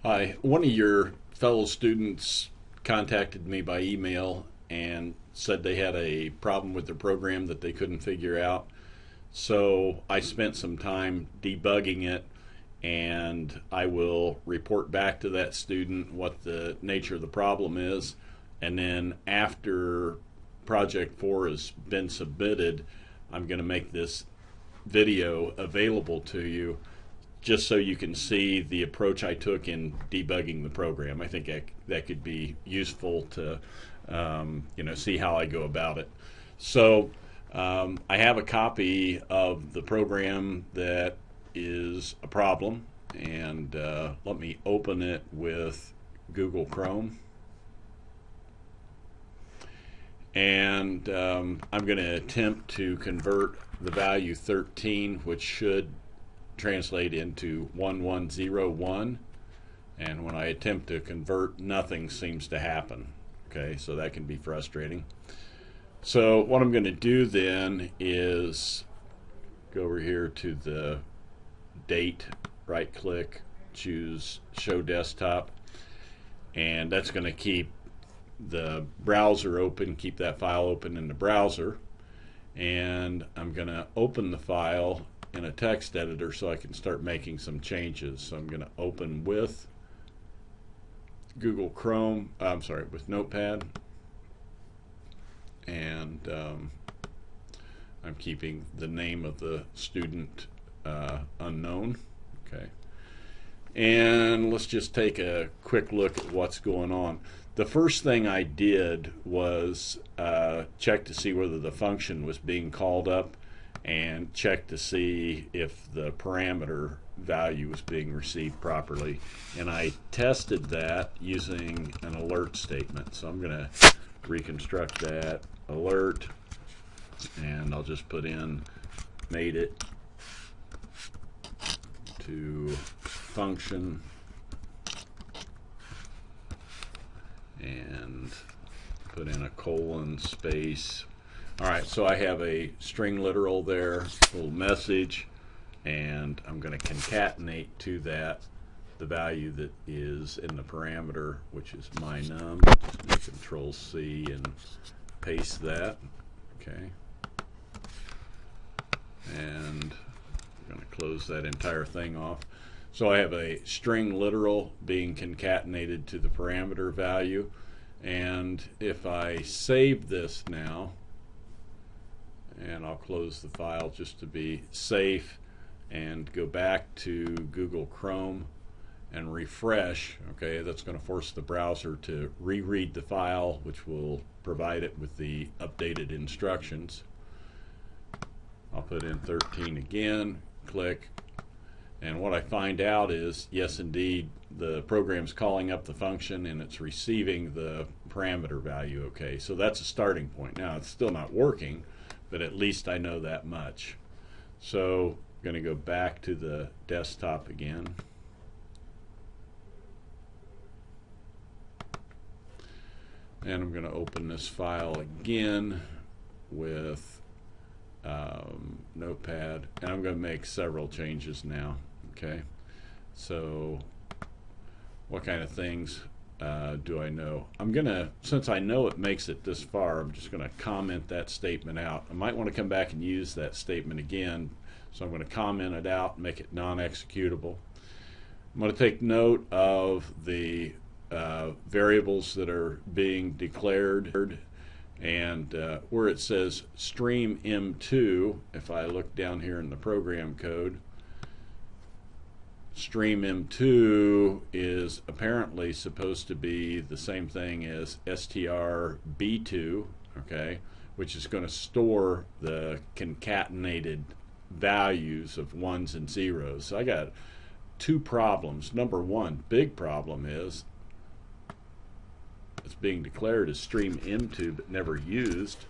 Hi, one of your fellow students contacted me by email and said they had a problem with their program that they couldn't figure out. So I spent some time debugging it, and I will report back to that student what the nature of the problem is. And then after Project 4 has been submitted, I'm going to make this video available to you just so you can see the approach I took in debugging the program. I think that could be useful to see how I go about it. So I have a copy of the program that is a problem, and let me open it with Google Chrome. And I'm going to attempt to convert the value 13, which should translate into 1101, and when I attempt to convert, nothing seems to happen. Okay, so that can be frustrating. So what I'm going to do then is go over here to the date, right click, choose show desktop, and that's going to keep the browser open, keep that file open in the browser. And I'm going to open the file in a text editor so I can start making some changes. So I'm going to open with Google Chrome, with Notepad, and I'm keeping the name of the student unknown. Okay, and let's just take a quick look at what's going on. The first thing I did was check to see whether the function was being called up, and check to see if the parameter value was being received properly. And I tested that using an alert statement. So I'm going to reconstruct that alert, and I'll just put in made it to function and put in a colon space. Alright, so I have a string literal there, little message, and I'm going to concatenate to that the value that is in the parameter, which is my num. Just do Control C and paste that. Okay. And I'm going to close that entire thing off. So I have a string literal being concatenated to the parameter value, and if I save this now, and I'll close the file just to be safe and go back to Google Chrome and refresh. Okay, that's going to force the browser to reread the file, which will provide it with the updated instructions. I'll put in 13 again, click, and what I find out is, yes indeed, the program's calling up the function and it's receiving the parameter value. Okay, so that's a starting point. Now it's still not working, but at least I know that much. So I'm going to go back to the desktop again. And I'm going to open this file again with Notepad, and I'm going to make several changes now. Okay, so what kind of things do I know? I'm going to, since I know it makes it this far, I'm just going to comment that statement out. I might want to come back and use that statement again, so I'm going to comment it out and make it non-executable. I'm going to take note of the variables that are being declared, and where it says stream M2, if I look down here in the program code, stream M2 is apparently supposed to be the same thing as strB2, okay, which is going to store the concatenated values of ones and zeros. So I got two problems. Number one, big problem is it's being declared as stream M2 but never used,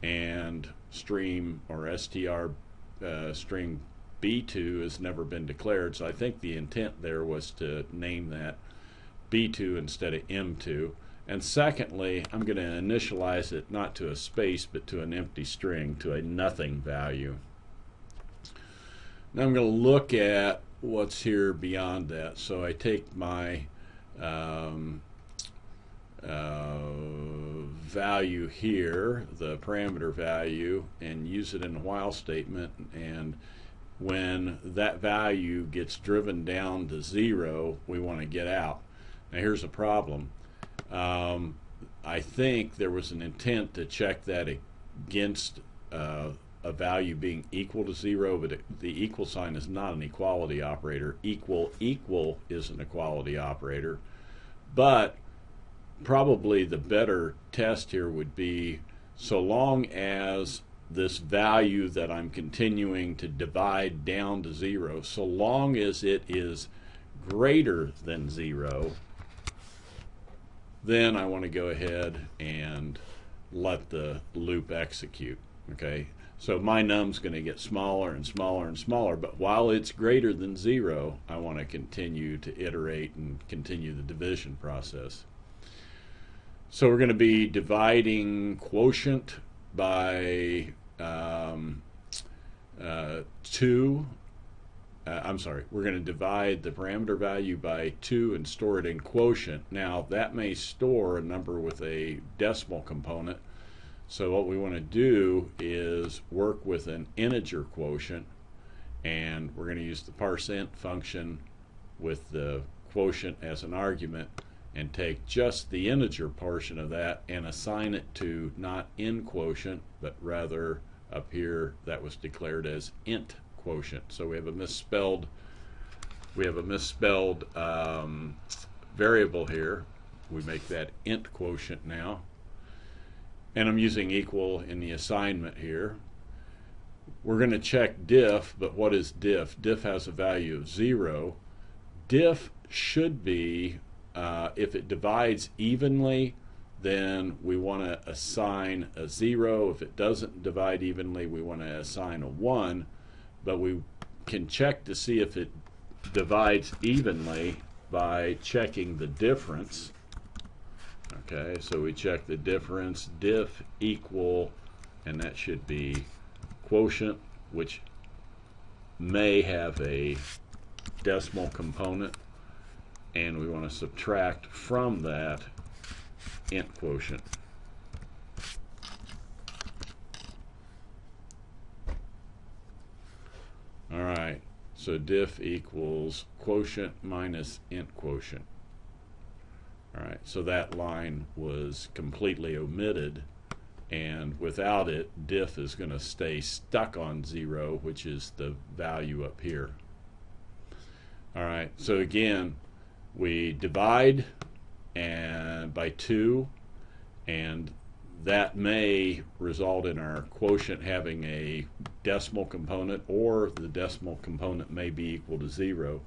and stream or string B2 has never been declared. So I think the intent there was to name that B2 instead of M2. And secondly, I'm going to initialize it not to a space but to an empty string, to a nothing value. Now I'm going to look at what's here beyond that. So I take my value here, the parameter value, and use it in a while statement, and when that value gets driven down to 0, we want to get out. Now here's a problem. I think there was an intent to check that against a value being equal to 0, but the equal sign is not an equality operator. Equal is an equality operator, but probably the better test here would be, so long as this value that I'm continuing to divide down to 0, so long as it is greater than 0, then I want to go ahead and let the loop execute. Okay, so my num's going to get smaller and smaller and smaller, but while it's greater than 0, I want to continue to iterate and continue the division process. So we're going to be dividing quotient by 2. I'm sorry, we're going to divide the parameter value by 2 and store it in quotient. Now that may store a number with a decimal component, so what we want to do is work with an integer quotient, and we're going to use the parseInt function with the quotient as an argument, and take just the integer portion of that and assign it to not in quotient, but rather up here that was declared as int quotient. So we have a misspelled variable here. We make that int quotient now, and I'm using equal in the assignment here. We're going to check diff, but what is diff? Diff has a value of 0. Diff should be, if it divides evenly, then we want to assign a 0. If it doesn't divide evenly, we want to assign a 1. But we can check to see if it divides evenly by checking the difference. Okay, so we check the difference, diff equal, and that should be quotient, which may have a decimal component, and we want to subtract from that int quotient. All right, so diff equals quotient minus int quotient. All right, so that line was completely omitted, and without it, diff is going to stay stuck on 0, which is the value up here. All right, so again, we divide and by 2, and that may result in our quotient having a decimal component, or the decimal component may be equal to 0.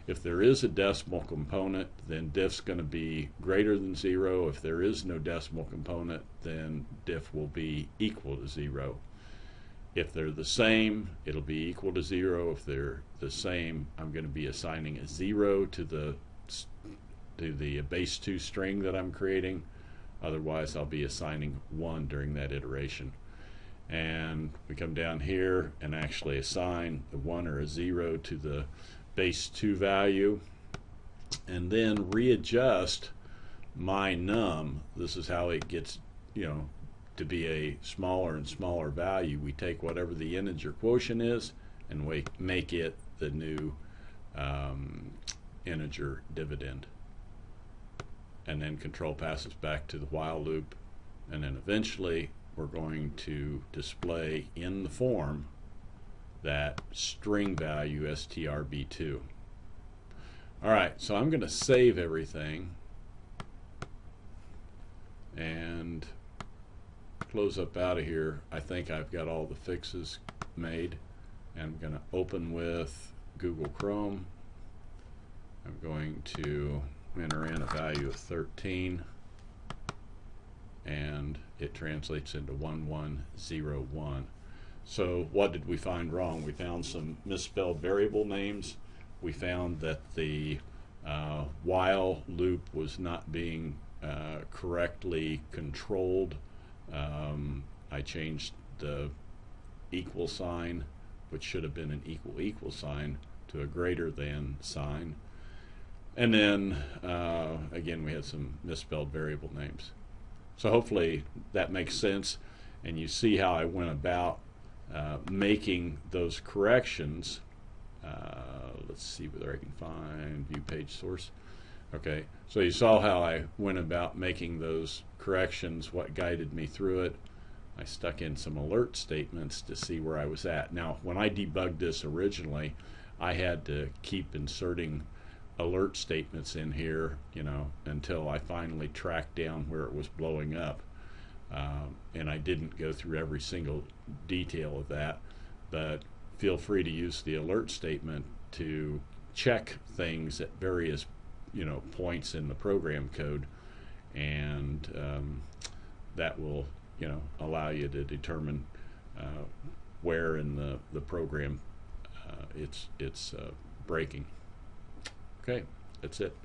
If there is a decimal component, then diff's going to be greater than 0. If there is no decimal component, then diff will be equal to 0. If they're the same, it'll be equal to 0. If they're the same, I'm going to be assigning a 0 to the base 2 string that I'm creating. Otherwise, I'll be assigning 1 during that iteration. And we come down here and actually assign a 1 or a 0 to the base 2 value, and then readjust my num. This is how it gets, to be a smaller and smaller value. We take whatever the integer quotient is and we make it the new integer dividend. And then control passes back to the while loop, and then eventually we're going to display in the form that string value strb2. Alright, so I'm going to save everything and close up out of here. I think I've got all the fixes made, and I'm going to open with Google Chrome. I'm going to enter in a value of 13, and it translates into 1101. So what did we find wrong? We found some misspelled variable names. We found that the while loop was not being correctly controlled. I changed the equal sign, which should have been an equal sign, to a greater than sign. And then again, we had some misspelled variable names. So hopefully that makes sense, and you see how I went about making those corrections. Let's see whether I can find view page source. Okay, so you saw how I went about making those corrections, what guided me through it. I stuck in some alert statements to see where I was at. Now, when I debugged this originally, I had to keep inserting alert statements in here, you know, until I finally tracked down where it was blowing up. And I didn't go through every single detail of that, but feel free to use the alert statement to check things at various, you know, points in the program code, and that will, you know, allow you to determine where in the program it's breaking. Okay, that's it.